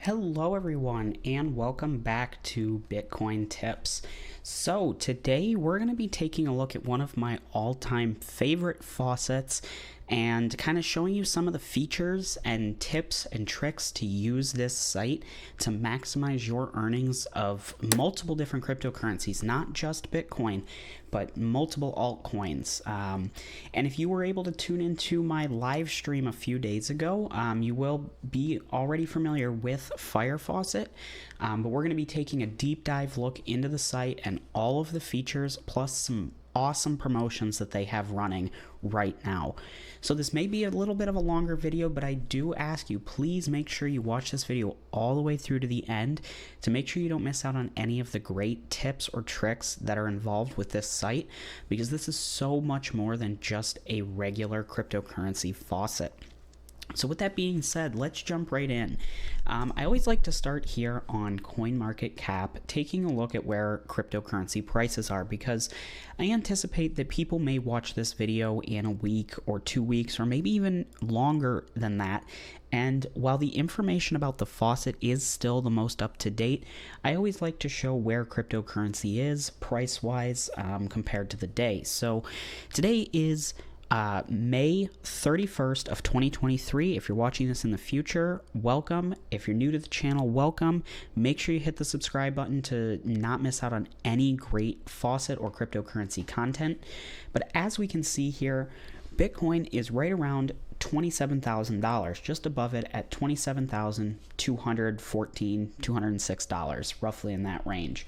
Hello everyone and welcome back to Bitcoin Tips. So today we're going to be taking a look at one of my all-time favorite faucets and kind of showing you some of the features and tips and tricks to use this site to maximize your earnings of multiple different cryptocurrencies, not just Bitcoin, but multiple altcoins. And if you were able to tune into my live stream a few days ago, you will be already familiar with Faucet, but we're going to be taking a deep dive look into the site and all of the features, plus some awesome promotions that they have running right now. So this may be a little bit of a longer video, but I do ask you, please make sure you watch this video all the way through to the end to make sure you don't miss out on any of the great tips or tricks that are involved with this site, because this is so much more than just a regular cryptocurrency faucet. So with that being said, let's jump right in. I always like to start here on CoinMarketCap, taking a look at where cryptocurrency prices are, because I anticipate that people may watch this video in a week or 2 weeks, or maybe even longer than that. And while the information about the faucet is still the most up to date, I always like to show where cryptocurrency is price-wise compared to the day. So today is May 31st of 2023. If you're watching this in the future, welcome. If you're new to the channel, welcome. Make sure you hit the subscribe button to not miss out on any great faucet or cryptocurrency content. But as we can see here, Bitcoin is right around $27,000, just above it at $27,214, $206, roughly in that range.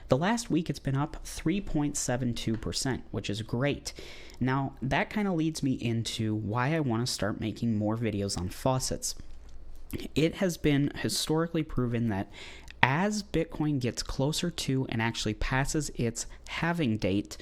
The last week it's been up 3.72%, which is great. Now that kind of leads me into why I want to start making more videos on faucets. It has been historically proven that as Bitcoin gets closer to and actually passes its halving date,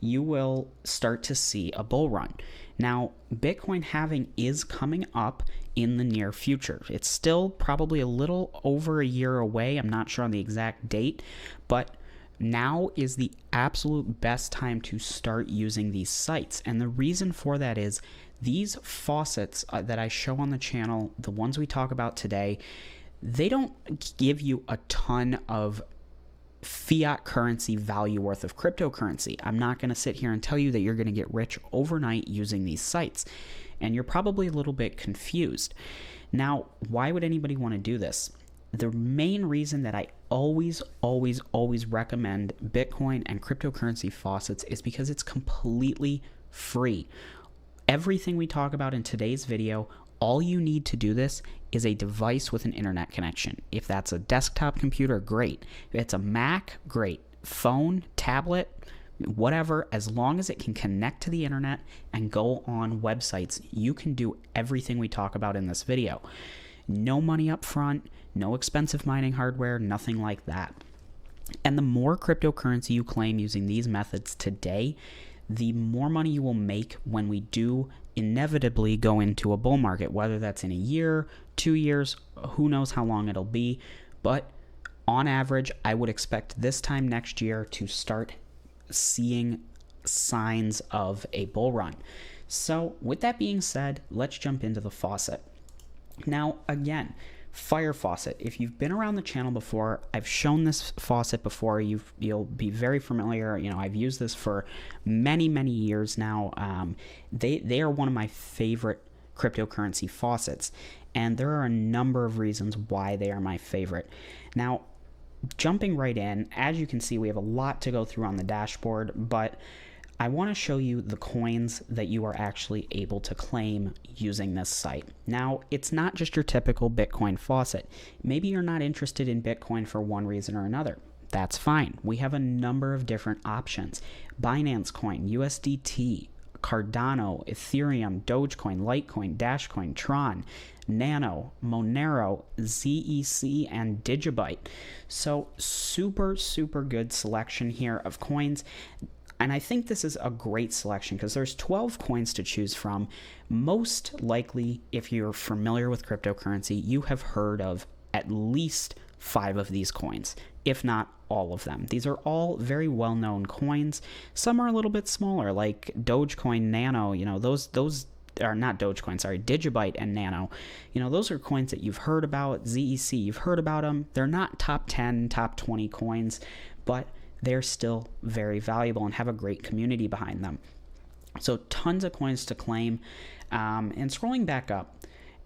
you will start to see a bull run. Now, Bitcoin halving is coming up in the near future. It's still probably a little over a year away. I'm not sure on the exact date, but now is the absolute best time to start using these sites. And the reason for that is these faucets that I show on the channel, the ones we talk about today, they don't give you a ton of fiat currency value worth of cryptocurrency. I'm not going to sit here and tell you that you're going to get rich overnight using these sites. And you're probably a little bit confused. Now, why would anybody want to do this? The main reason that I always recommend Bitcoin and cryptocurrency faucets is because it's completely free. Everything we talk about in today's video, all you need to do this is a device with an internet connection. If that's a desktop computer, great. If it's a Mac, great. Phone, tablet, whatever, as long as it can connect to the internet and go on websites, you can do everything we talk about in this video. No money up front, no expensive mining hardware, nothing like that. And the more cryptocurrency you claim using these methods today, the more money you will make when we do inevitably go into a bull market, whether that's in a year, 2 years, who knows how long it'll be. But on average, I would expect this time next year to start seeing signs of a bull run. So with that being said, let's jump into the faucet. Now, again, Faucet. If you've been around the channel before, I've shown this faucet before. You'll be very familiar. You know, I've used this for many years now. They are one of my favorite cryptocurrency faucets, and there are a number of reasons why they are my favorite. Now, jumping right in, as you can see, we have a lot to go through on the dashboard, but I want to show you the coins that you are actually able to claim using this site. Now, it's not just your typical Bitcoin faucet. Maybe you're not interested in Bitcoin for one reason or another. That's fine. We have a number of different options. Binance Coin, USDT, Cardano, Ethereum, Dogecoin, Litecoin, Dashcoin, Tron, Nano, Monero, ZEC, and Digibyte. So super good selection here of coins. And I think this is a great selection because there's 12 coins to choose from. Most likely, if you're familiar with cryptocurrency, you have heard of at least 5 of these coins, if not all of them. These are all very well-known coins. Some are a little bit smaller, like Dogecoin Nano. Those are not Dogecoin, sorry, Digibyte and Nano. Those are coins that you've heard about. ZEC, you've heard about them. They're not top 10, top 20 coins, but they're still very valuable and have a great community behind them. So tons of coins to claim. And scrolling back up,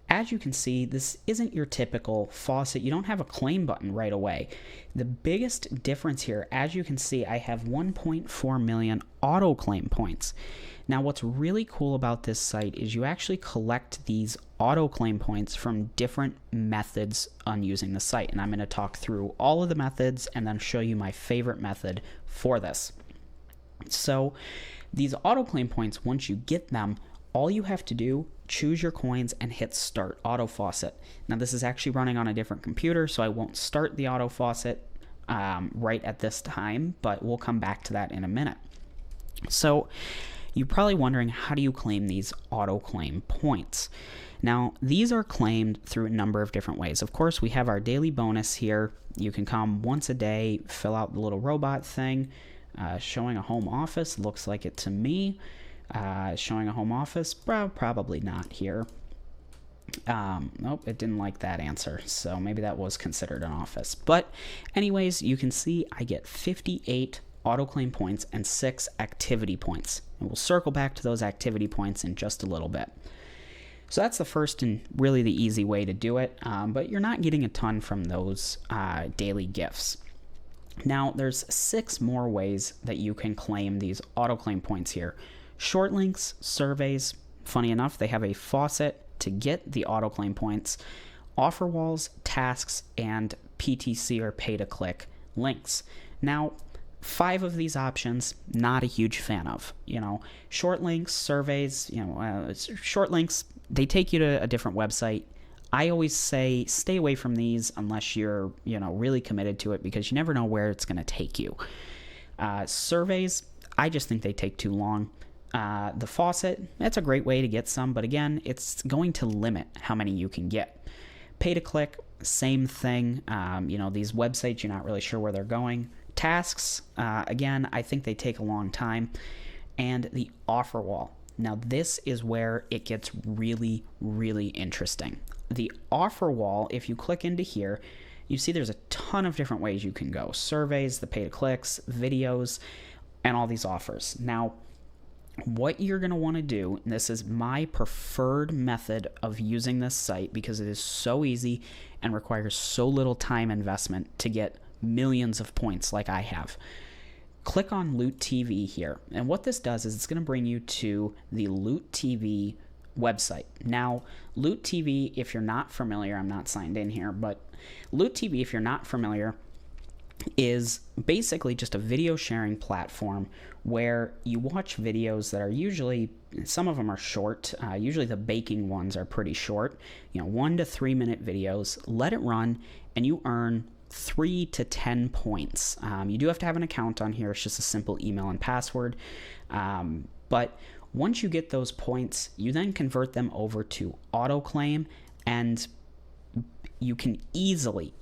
as you can see, this isn't your typical Faucet. You don't have a claim button right away. The biggest difference here, as you can see, I have 1.4 million auto claim points. Now, what's really cool about this site is you actually collect these auto claim points from different methods on using the site. And I'm going to talk through all of the methods and then show you my favorite method for this. So these auto claim points, once you get them, all you have to do, choose your coins and hit start auto faucet. Now this is actually running on a different computer, so I won't start the auto faucet right at this time, but we'll come back to that in a minute. So you're probably wondering, how do you claim these auto claim points? Now these are claimed through a number of different ways. Of course, we have our daily bonus here. You can come once a day, fill out the little robot thing, showing a home office, looks like it to me. Showing a home office, probably not here. Nope, it didn't like that answer, so maybe that was considered an office. But anyways, you can see I get 58 auto claim points and 6 activity points. And we'll circle back to those activity points in just a little bit. So that's the first and really the easy way to do it, but you're not getting a ton from those daily gifts. Now, there's 6 more ways that you can claim these auto claim points here. Short links, surveys, funny enough, they have a faucet to get the auto claim points, offer walls, tasks, and PTC or pay to click links. Now, 5 of these options, not a huge fan of. Short links, surveys, short links, they take you to a different website. I always say stay away from these unless you're, really committed to it, because you never know where it's going to take you. Surveys, I just think they take too long. The faucet, that's a great way to get some, but again, it's going to limit how many you can get. Pay to click, same thing. These websites, you're not really sure where they're going. Tasks, again, I think they take a long time. And the offer wall. Now, this is where it gets really, really interesting. The offer wall, if you click into here, you see there's a ton of different ways you can go. Surveys, the pay to clicks, videos, and all these offers. Now, what you're going to want to do, and this is my preferred method of using this site because it is so easy and requires so little time investment to get millions of points like I have. Click on Loot TV here, and what this does is it's going to bring you to the Loot TV website. Now, Loot TV, if you're not familiar, I'm not signed in here, but Loot TV, if you're not familiar, is basically just a video sharing platform where you watch videos that are usually, some of them are short, usually the baking ones are pretty short, 1 to 3 minute videos. Let it run and you earn 3 to 10 points. You do have to have an account on here. It's just a simple email and password. But once you get those points, you then convert them over to auto claim, and you can easily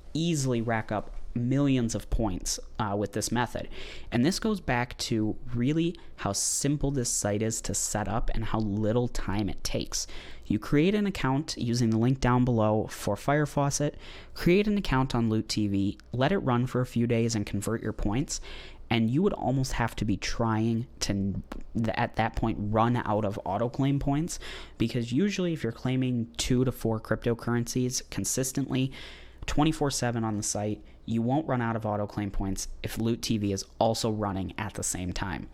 rack up millions of points with this method. And this goes back to really how simple this site is to set up and how little time it takes. You create an account using the link down below for Fire Faucet, create an account on Loot TV, let it run for a few days and convert your points, and you would almost have to be trying to, at that point, run out of auto claim points, because usually if you're claiming 2 to 4 cryptocurrencies consistently 24/7 on the site, you won't run out of auto claim points if Loot TV is also running at the same time.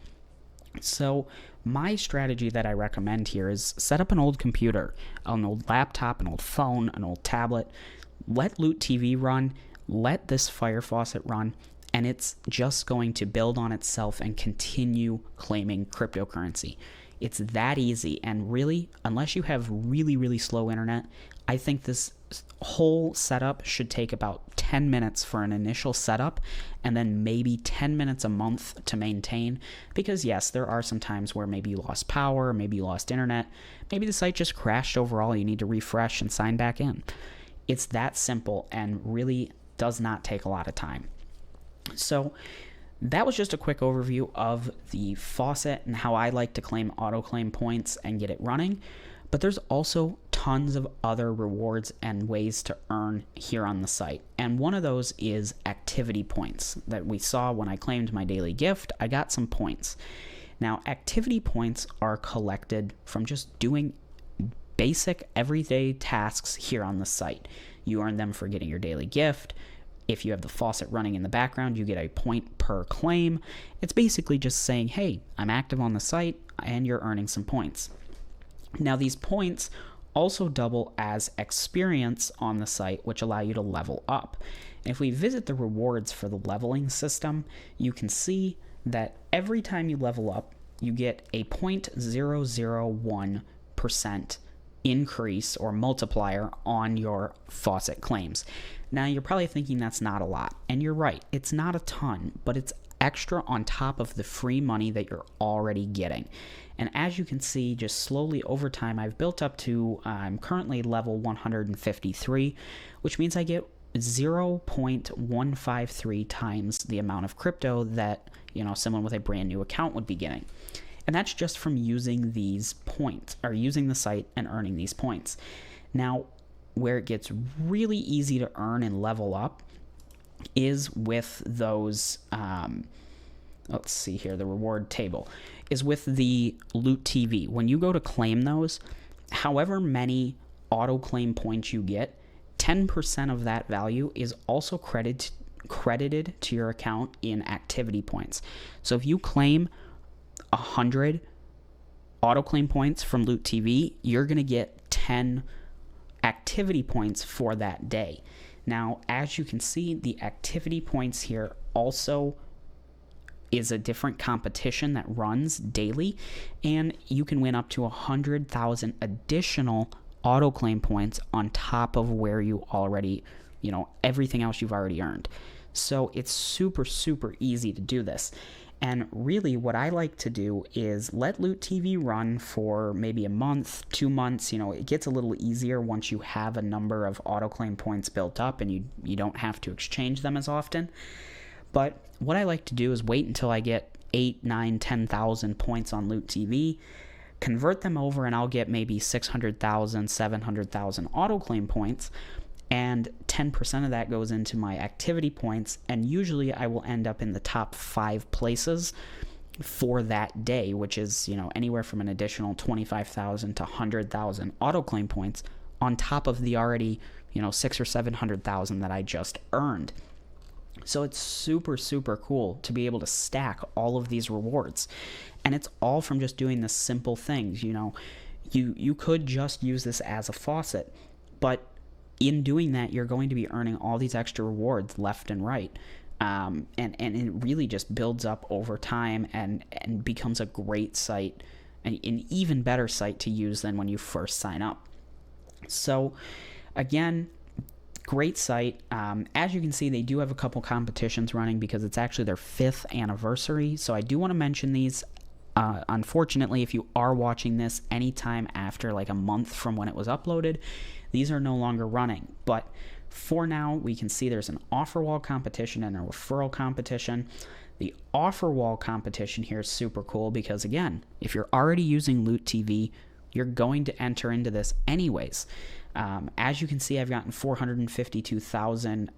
So my strategy that I recommend here is set up an old computer, an old laptop, an old phone, an old tablet. Let Loot TV run, let this Fire Faucet run, and it's just going to build on itself and continue claiming cryptocurrency. It's that easy, and really, unless you have really, really slow internet, I think this whole setup should take about 10 minutes for an initial setup, and then maybe 10 minutes a month to maintain, because yes, there are some times where maybe you lost power, maybe you lost internet, maybe the site just crashed overall, you need to refresh and sign back in. It's that simple, and really does not take a lot of time. So that was just a quick overview of the Faucet and how I like to claim auto claim points and get it running. But there's also tons of other rewards and ways to earn here on the site. And one of those is activity points that we saw when I claimed my daily gift. I got some points. Now, activity points are collected from just doing basic everyday tasks here on the site. You earn them for getting your daily gift. If you have the faucet running in the background, you get a point per claim. It's basically just saying, hey, I'm active on the site and you're earning some points. Now, these points also double as experience on the site, which allow you to level up. And if we visit the rewards for the leveling system, you can see that every time you level up, you get a 0.001% increase or multiplier on your faucet claims. Now, you're probably thinking that's not a lot, and you're right. It's not a ton, but it's extra on top of the free money that you're already getting. And as you can see, just slowly over time, I've built up to, I'm currently level 153, which means I get 0.153 times the amount of crypto that, someone with a brand new account would be getting. And that's just from using these points, or using the site and earning these points. Now, where it gets really easy to earn and level up is with those, let's see here, the reward table, is with the Loot TV. When you go to claim those, however many auto claim points you get, 10% of that value is also credited to your account in activity points. So if you claim 100 auto claim points from Loot TV, you're going to get 10 activity points for that day. Now, as you can see, the activity points here also is a different competition that runs daily, and you can win up to 100,000 additional auto claim points on top of where you already, everything else you've already earned. So it's super, super easy to do this. And really what I like to do is let Loot TV run for maybe a month, 2 months. It gets a little easier once you have a number of auto claim points built up and you don't have to exchange them as often. But what I like to do is wait until I get 8, 9, 10,000 points on Loot TV, convert them over, and I'll get maybe 600,000, 700,000 auto claim points. And 10% of that goes into my activity points, and usually I will end up in the top 5 places for that day, which is, anywhere from an additional 25,000 to 100,000 auto claim points on top of the already, 600,000 or 700,000 that I just earned. So it's super, super cool to be able to stack all of these rewards, and it's all from just doing the simple things. You could just use this as a faucet, but in doing that, you're going to be earning all these extra rewards left and right. And it really just builds up over time and becomes a great site, an even better site to use than when you first sign up. So again, great site. As you can see, they do have a couple competitions running because it's actually their 5th anniversary. So I do want to mention these. Unfortunately, if you are watching this anytime after like a month from when it was uploaded, these are no longer running. But for now, we can see there's an offer wall competition and a referral competition. The offer wall competition here is super cool because, again, if you're already using Loot TV, you're going to enter into this anyways. As you can see, I've gotten 452,000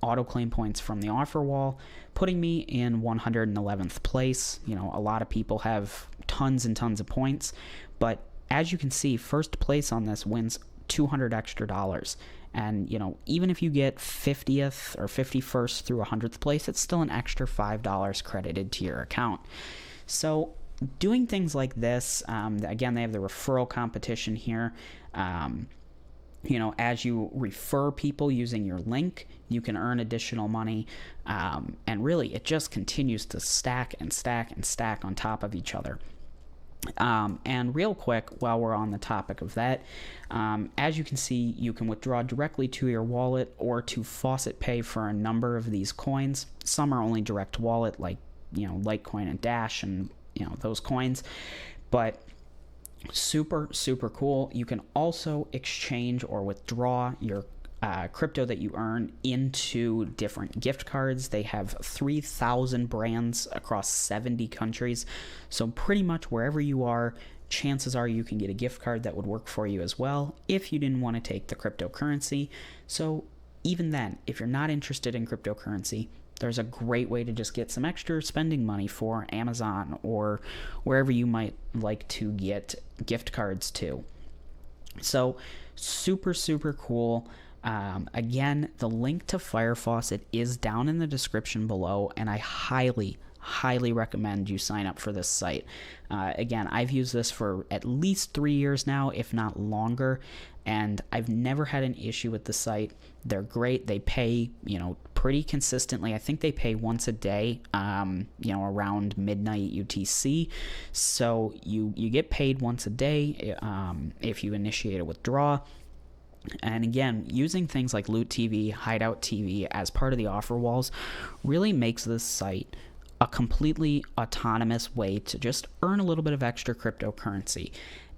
auto claim points from the offer wall, putting me in 111th place. A lot of people have tons and tons of points, but as you can see, first place on this wins $200 extra. And, even if you get 50th or 51st through 100th place, it's still an extra $5 credited to your account. So doing things like this, again, they have the referral competition here. As you refer people using your link, you can earn additional money. And really, it just continues to stack and stack and stack on top of each other. And real quick, while we're on the topic of that, as you can see, you can withdraw directly to your wallet or to Faucet Pay for a number of these coins. Some are only direct wallet, like, Litecoin and Dash and, those coins. But super, super cool. You can also exchange or withdraw your crypto that you earn into different gift cards. They have 3,000 brands across 70 countries. So pretty much wherever you are, chances are you can get a gift card that would work for you as well if you didn't want to take the cryptocurrency. So even then, if you're not interested in cryptocurrency, there's a great way to just get some extra spending money for Amazon or wherever you might like to get gift cards to. So super, super cool. Again, the link to Fire Faucet is down in the description below, and I highly recommend you sign up for this site. Again, I've used this for at least 3 years now, if not longer, and I've never had an issue with the site. They're great. They pay, pretty consistently. I think they pay once a day, around midnight UTC. So you get paid once a day if you initiate a withdrawal. And again, using things like Loot TV, Hideout TV as part of the offer walls really makes this site a completely autonomous way to just earn a little bit of extra cryptocurrency.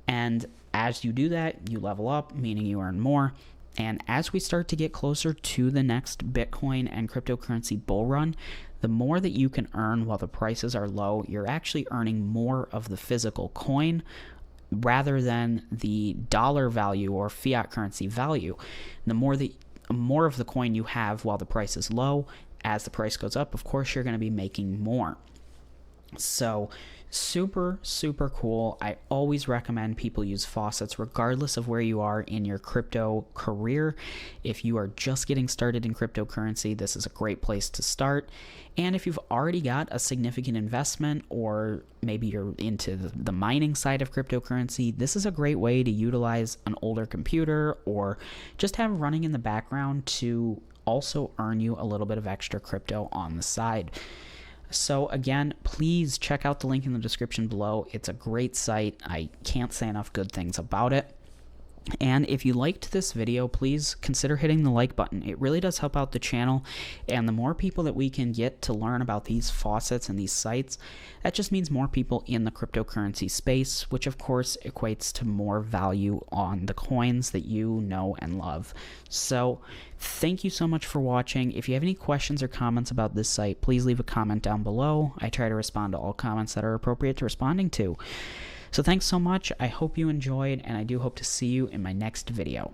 And as you do that, you level up, meaning you earn more. And as we start to get closer to the next Bitcoin and cryptocurrency bull run, the more that you can earn while the prices are low, you're actually earning more of the physical coin rather than the dollar value or fiat currency value. The more of the coin you have while the price is low, as the price goes up, of course, you're going to be making more. So super, super cool. I always recommend people use faucets regardless of where you are in your crypto career. If you are just getting started in cryptocurrency, this is a great place to start. And if you've already got a significant investment, or maybe you're into the mining side of cryptocurrency, this is a great way to utilize an older computer or just have running in the background to also earn you a little bit of extra crypto on the side. So again, please check out the link in the description below. It's a great site. I can't say enough good things about it. And if you liked this video, please consider hitting the like button. It really does help out the channel, and the more people that we can get to learn about these faucets and these sites, that just means more people in the cryptocurrency space, which of course equates to more value on the coins that you know and love. So thank you so much for watching. If you have any questions or comments about this site, please leave a comment down below. I try to respond to all comments that are appropriate to responding to. So thanks so much. I hope you enjoyed, and I do hope to see you in my next video.